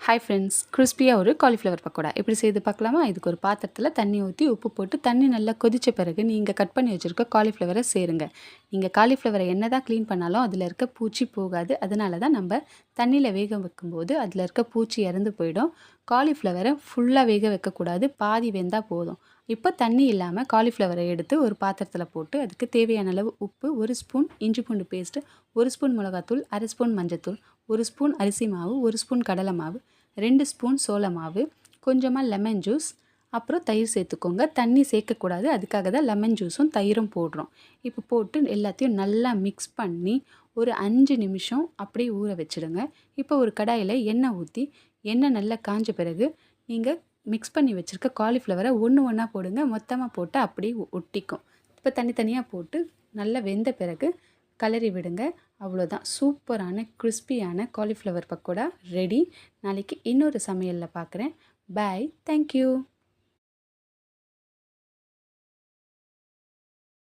Hi friends, கிறிஸ்பியாக ஒரு cauliflower pakoda எப்படி செய்து பார்க்கலாமா? இதுக்கு ஒரு பாத்திரத்தில் தண்ணி ஊற்றி உப்பு போட்டு தண்ணி நல்லா கொதித்த பிறகு நீங்கள் கட் பண்ணி வச்சுருக்க காலிஃப்ளவரை சேருங்க. நீங்கள் காலிஃப்ளவரை என்ன தான் க்ளீன் பண்ணாலும் அதில் இருக்க பூச்சி போகாது. அதனால தான் நம்ம தண்ணியில் வேக வைக்கும்போது அதில் இருக்க பூச்சி இறந்து போயிடும். காலிஃப்ளவரை ஃபுல்லாக வேக வைக்கக்கூடாது, பாதி வெந்தால் போதும். இப்போ தண்ணி இல்லாமல் காலிஃப்ளவரை எடுத்து ஒரு பாத்திரத்தில் போட்டு அதுக்கு தேவையான அளவு உப்பு, 1 ஸ்பூன் இஞ்சி பூண்டு பேஸ்ட்டு, 1 ஸ்பூன் மிளகாத்தூள், 1/2 ஸ்பூன் மஞ்சத்தூள், 1 ஸ்பூன் அரிசி மாவு, 1 ஸ்பூன் கடலை மாவு, 2 ஸ்பூன் சோள மாவு, கொஞ்சமாக லெமன் ஜூஸ், அப்புறம் தயிர் சேர்த்துக்கோங்க. தண்ணி சேர்க்கக்கூடாது, அதுக்காக தான் லெமன் ஜூஸும் தயிரும் போடுறோம். இப்போ போட்டு எல்லாத்தையும் நல்லா மிக்ஸ் பண்ணி ஒரு 5 நிமிஷம் அப்படியே ஊற வச்சுடுங்க. இப்போ ஒரு கடாயில் எண்ணெய் ஊற்றி எண்ணெய் நல்லா காஞ்ச பிறகு நீங்கள் மிக்ஸ் பண்ணி வச்சுருக்க காலிஃப்ளவரை ஒன்று ஒன்றா போடுங்க. மொத்தமாக போட்டு அப்படியே ஒட்டிக்கும். இப்போ தனித்தனியாக போட்டு நல்லா வெந்த பிறகு கலரி விடுங்க. அவ்வளோதான், சூப்பரான கிறிஸ்பியான காலிஃப்ளவர் பக்கோடா ரெடி. நாளைக்கு இன்னொரு சமையலில் பார்க்குறேன். பாய், தேங்க்யூ.